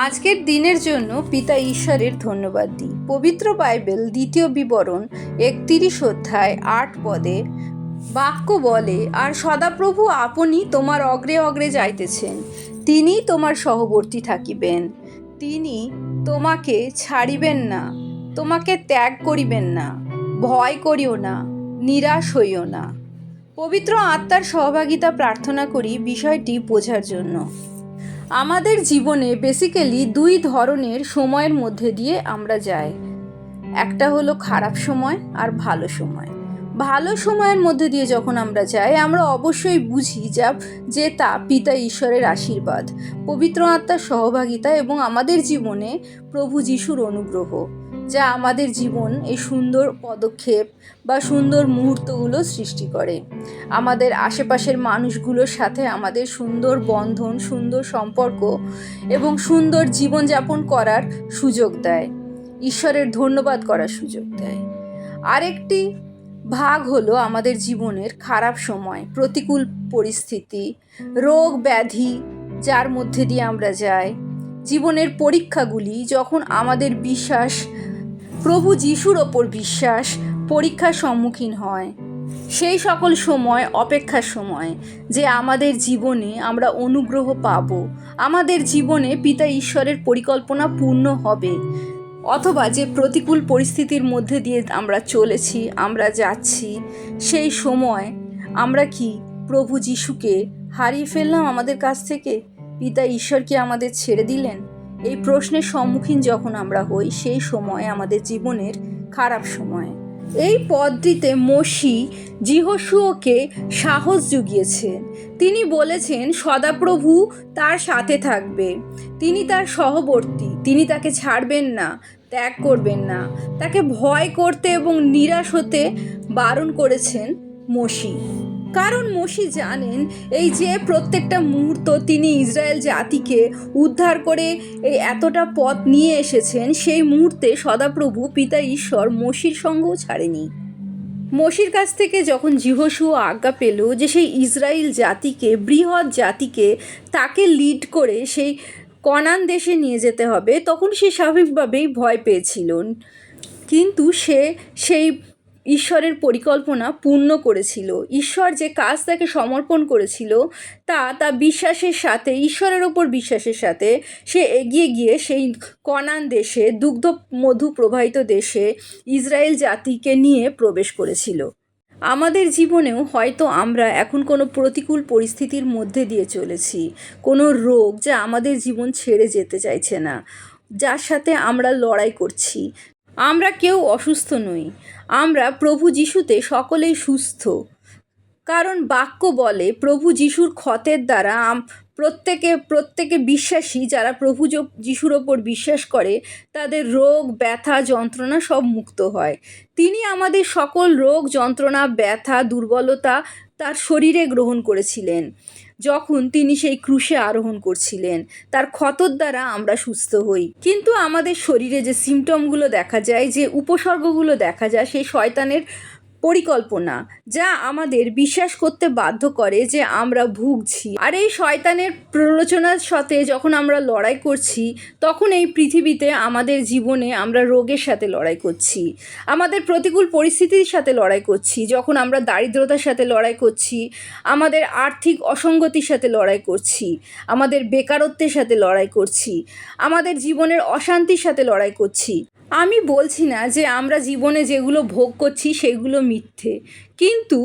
আজকের দিনের জন্য পিতা ঈশ্বরের ধন্যবাদ দিই। পবিত্র বাইবেল 2 বিবরণ 31 অধ্যায় 8 পদে বাক্য বলে, আর সদাপ্রভু আপনি তোমার অগ্রে অগ্রে যাইতেছেন, তিনি তোমার সহবর্তী থাকিবেন, তিনি তোমাকে ছাড়িবেন না, তোমাকে ত্যাগ করিবেন না, ভয় করিও না, নিরাশ হইও না। পবিত্র আত্মার সহভাগিতা প্রার্থনা করি বিষয়টি বোঝার জন্য। আমাদের জীবনে বেসিক্যালি 2 ধরনের সময়ের মধ্যে দিয়ে আমরা যাই। একটা হলো খারাপ সময় আর ভালো সময়। ভালো সময়ের মধ্যে দিয়ে যখন আমরা যাই, আমরা অবশ্যই বুঝি যে তা পিতা ঈশ্বরের আশীর্বাদ, পবিত্র আত্মার সহভাগিতা এবং আমাদের জীবনে প্রভু যিশুর অনুগ্রহ, যা আমাদের জীবন এই সুন্দর পদক্ষেপ বা সুন্দর মুহূর্তগুলো সৃষ্টি করে। আমাদের আশেপাশের মানুষগুলোর সাথে আমাদের সুন্দর বন্ধন, সুন্দর সম্পর্ক এবং সুন্দর জীবনযাপন করার সুযোগ দেয়, ঈশ্বরের ধন্যবাদ করার সুযোগ দেয়। আরেকটি ভাগ হলো আমাদের জীবনের খারাপ সময়, প্রতিকূল পরিস্থিতি, রোগ ব্যাধি যার মধ্যে দিয়ে আমরা যাই, জীবনের পরীক্ষাগুলি, যখন আমাদের বিশ্বাস, প্রভু যিশুর ওপর বিশ্বাস পরীক্ষার সম্মুখীন হয়। সেই সকল সময় অপেক্ষার সময়, যে আমাদের জীবনে আমরা অনুগ্রহ পাব, আমাদের জীবনে পিতা ঈশ্বরের পরিকল্পনা পূর্ণ হবে, অথবা যে প্রতিকূল পরিস্থিতির মধ্যে দিয়ে আমরা চলেছি, আমরা যাচ্ছি, সেই সময় আমরা কি প্রভু যিশুকে হারিয়ে ফেললাম আমাদের কাছ থেকে? পিতা ঈশ্বর কি আমাদের ছেড়ে দিলেন? এই প্রশ্নের সম্মুখীন যখন আমরা হই, সেই সময় আমাদের জীবনের খারাপ সময়। এই পদটিতে মোশি যিহোশুয়াকে সাহস জুগিয়েছেন। তিনি বলেছেন সদাপ্রভু তার সাথে থাকবে, তিনি তার সহবর্তী, তিনি তাকে ছাড়বেন না, ত্যাগ করবেন না। তাকে ভয় করতে এবং নিরাশ হতে বারণ করেছেন মোশি, কারণ মোশি জানেন এই যে প্রত্যেকটা মুহূর্ত তিনি ইসরায়েল জাতিকে উদ্ধার করে এই এতটা পথ নিয়ে এসেছেন, সেই মুহূর্তে সদাপ্রভু পিতা ঈশ্বর মোশির সঙ্গও ছাড়েনি। মোশির কাছ থেকে যখন যিহোশুয়া আজ্ঞা পেল যে সেই ইসরায়েল জাতিকে, বৃহৎ জাতিকে তাকে লিড করে সেই কনান দেশে নিয়ে যেতে হবে, তখন সে স্বাভাবিকভাবেই ভয় পেয়েছিল, কিন্তু সে সেই ঈশ্বরের পরিকল্পনা পূর্ণ করেছিল। ঈশ্বর যে কাজ তাকে সমর্পণ করেছিল তা বিশ্বাসের সাথে, ঈশ্বরের ওপর বিশ্বাসের সাথে সে এগিয়ে গিয়ে সেই কনান দেশে, দুগ্ধ মধু প্রবাহিত দেশে ইসরায়েল জাতিকে নিয়ে প্রবেশ করেছিল। আমাদের জীবনেও হয়তো আমরা এখন কোনো প্রতিকূল পরিস্থিতির মধ্যে দিয়ে চলেছি, কোনো রোগ যা আমাদের জীবন ছেড়ে যেতে চাইছে না, যার সাথে আমরা লড়াই করছি। আমরা কেউ অসুস্থ নই, আমরা প্রভু যিশুতে সকলেই সুস্থ, কারণ বাক্য বলে প্রভু যিশুর ক্ষতের দ্বারা প্রত্যেকে বিশ্বাসী, যারা প্রভু যিশুর ওপর বিশ্বাস করে তাদের রোগ ব্যথা যন্ত্রণা সব মুক্ত হয়। তিনি আমাদের সকল রোগ যন্ত্রণা ব্যথা দুর্বলতা তার শরীরে গ্রহণ করেছিলেন যখন তিনি সেই ক্রুশে আরোহণ করছিলেন। তার ক্ষতর দ্বারা আমরা সুস্থ হই। কিন্তু আমাদের শরীরে যে সিমটমগুলো দেখা যায়, যে উপসর্গগুলো দেখা যায়, সেই শয়তানের পরিকল্পনা, যা আমাদের বিশ্বাস করতে বাধ্য করে যে আমরা ভুগছি। আর এই শয়তানের প্ররোচনার সাথে যখন আমরা লড়াই করছি, তখন এই পৃথিবীতে আমাদের জীবনে আমরা রোগের সাথে লড়াই করছি, আমাদের প্রতিকূল পরিস্থিতির সাথে লড়াই করছি, যখন আমরা দারিদ্রতার সাথে লড়াই করছি, আমাদের আর্থিক অসঙ্গতির সাথে লড়াই করছি, আমাদের বেকারত্বের সাথে লড়াই করছি, আমাদের জীবনের অশান্তির সাথে লড়াই করছি। আমি বলছি না যে আমরা জীবনে যেগুলো ভোগ করছি সেগুলো মিথ্যে, কিন্তু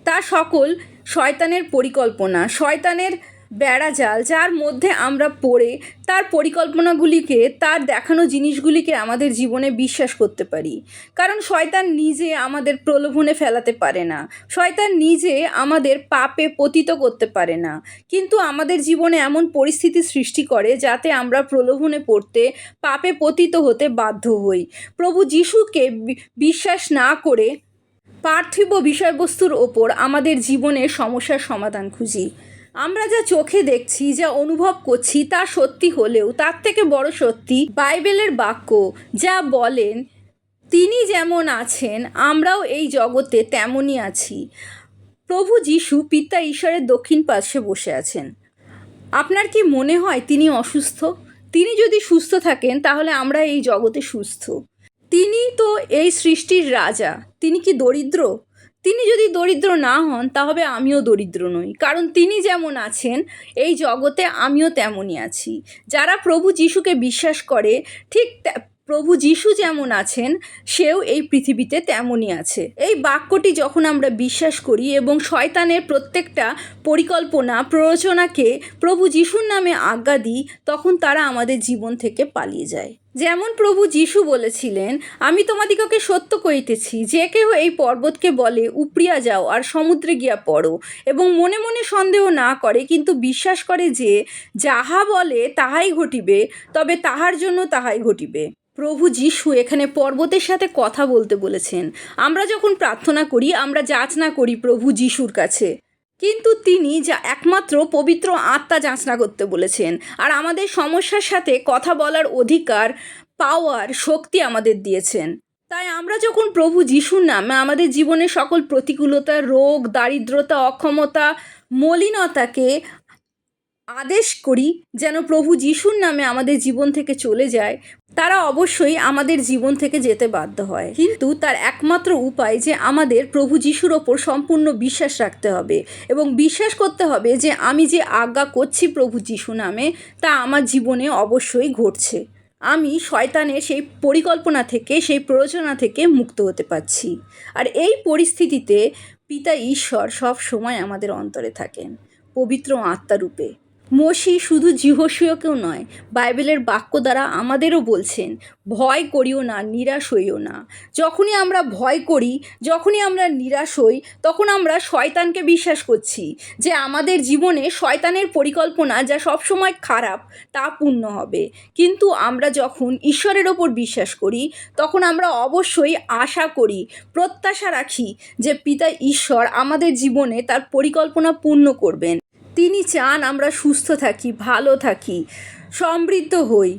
তা সকল শয়তানের পরিকল্পনা, শয়তানের বেড়াজাল, যার মধ্যে আমরা পড়ে তার পরিকল্পনাগুলিকে, তার দেখানো জিনিসগুলিকে আমাদের জীবনে বিশ্বাস করতে পারি। কারণ শয়তান নিজে আমাদের প্রলোভনে ফেলাতে পারে না, শয়তান নিজে আমাদের পাপে পতিত করতে পারে না, কিন্তু আমাদের জীবনে এমন পরিস্থিতি সৃষ্টি করে যাতে আমরা প্রলোভনে পড়তে, পাপে পতিত হতে বাধ্য হই। প্রভু যিশুকে বিশ্বাস না করে পার্থিব বিষয়বস্তুর ওপর আমাদের জীবনের সমস্যার সমাধান খুঁজি। আমরা যা চোখে দেখছি, যা অনুভব করছি, তা সত্যি হলেও তার থেকে বড় সত্যি বাইবেলের বাক্য, যা বলেন তিনি যেমন আছেন আমরাও এই জগতে তেমনই আছি। প্রভু যিশু পিতা ঈশ্বরের দক্ষিণ পার্শ্বে বসে আছেন। আপনার কি মনে হয় তিনি অসুস্থ? তিনি যদি সুস্থ থাকেন তাহলে আমরা এই জগতে সুস্থ। তিনি তো এই সৃষ্টির রাজা, তিনি কি দরিদ্র? তিনি যদি দরিদ্র না হন তাহলে আমিও দরিদ্র নই, কারণ তিনি যেমন আছেন এই জগতে আমিও তেমনই আছি। যারা প্রভু যিশুকে বিশ্বাস করে ঠিক প্রভু যিশু যেমন আছেন সেও এই পৃথিবীতে তেমনই আছে। এই বাক্যটি যখন আমরা বিশ্বাস করি এবং শয়তানের প্রত্যেকটা পরিকল্পনা প্ররোচনাকে প্রভু যিশুর নামে আজ্ঞা দিই, তখন তারা আমাদের জীবন থেকে পালিয়ে যায়। যেমন প্রভু যিশু বলেছিলেন, আমি তোমাদিগকে সত্য কইতেছি, যে কেহ এই পর্বতকে বলে উপড়িয়া যাও আর সমুদ্রে গিয়া পড়ো, এবং মনে মনে সন্দেহ না করে কিন্তু বিশ্বাস করে যে যাহা বলে তাহাই ঘটিবে, তবে তাহার জন্য তাহাই ঘটিবে। প্রভু যিশু এখানে পর্বতের সাথে কথা বলতে বলেছেন। আমরা যখন প্রার্থনা করি আমরা যাচনা করি প্রভু যিশুর কাছে, কিন্তু তিনি যা একমাত্র পবিত্র আত্মা যাচনা করতে বলেছেন। আর আমাদের সমস্যার সাথে কথা বলার অধিকার, পাওয়ার, শক্তি আমাদের দিয়েছেন। তাই আমরা যখন প্রভু যিশুর নামে আমাদের জীবনের সকল প্রতিকূলতা, রোগ, দারিদ্রতা, অক্ষমতা, মলিনতাকে আদেশ করি যেন প্রভু যিশুর নামে আমাদের জীবন থেকে চলে যায়, তারা অবশ্যই আমাদের জীবন থেকে যেতে বাধ্য হয়। কিন্তু তার একমাত্র উপায় যে আমাদের প্রভু যিশুর ওপর সম্পূর্ণ বিশ্বাস রাখতে হবে এবং বিশ্বাস করতে হবে যে আমি যে আজ্ঞা করছি প্রভু যিশু নামে তা আমার জীবনে অবশ্যই ঘটছে। আমি শয়তানের সেই পরিকল্পনা থেকে, সেই প্ররোচনা থেকে মুক্ত হতে পারছি। আর এই পরিস্থিতিতে পিতা ঈশ্বর সব সময় আমাদের অন্তরে থাকেন পবিত্র আত্মারূপে। মসি শুধু যিহোশূয়কেও নয়, বাইবেলের বাক্য দ্বারা আমাদেরও বলছেন, ভয় করিও না, নিরাশ হইও না। যখনই আমরা ভয় করি, যখনই আমরা নিরাশ হই, তখন আমরা শয়তানকে বিশ্বাস করছি যে আমাদের জীবনে শয়তানের পরিকল্পনা যা সবসময় খারাপ তা পূর্ণ হবে। কিন্তু আমরা যখন ঈশ্বরের ওপর বিশ্বাস করি তখন আমরা অবশ্যই আশা করি, প্রত্যাশা রাখি যে পিতা ঈশ্বর আমাদের জীবনে তার পরিকল্পনা পূর্ণ করবেন। তিনি চান আমরা সুস্থ থাকি, ভালো থাকি, সমৃদ্ধ হই,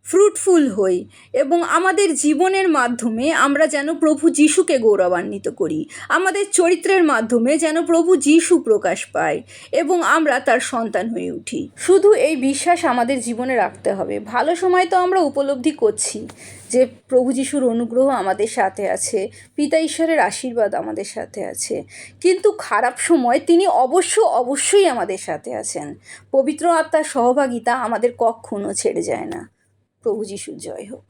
ফ্রুটফুল হই এবং আমাদের জীবনের মাধ্যমে আমরা যেন প্রভু যিশুকে গৌরবান্বিত করি। আমাদের চরিত্রের মাধ্যমে যেন প্রভু যিশু প্রকাশ পায় এবং আমরা তার সন্তান হয়ে উঠি। শুধু এই বিশ্বাস আমাদের জীবনে রাখতে হবে। ভালো সময় তো আমরা উপলব্ধি করছি যে প্রভু যিশুর অনুগ্রহ আমাদের সাথে আছে, পিতা ঈশ্বরের আশীর্বাদ আমাদের সাথে আছে, কিন্তু খারাপ সময় তিনি অবশ্যই আমাদের সাথে আছেন। পবিত্র আত্মার সহভাগিতা আমাদের কখনো ছেড়ে যায় না। প্রভু যিশুর জয় হোক।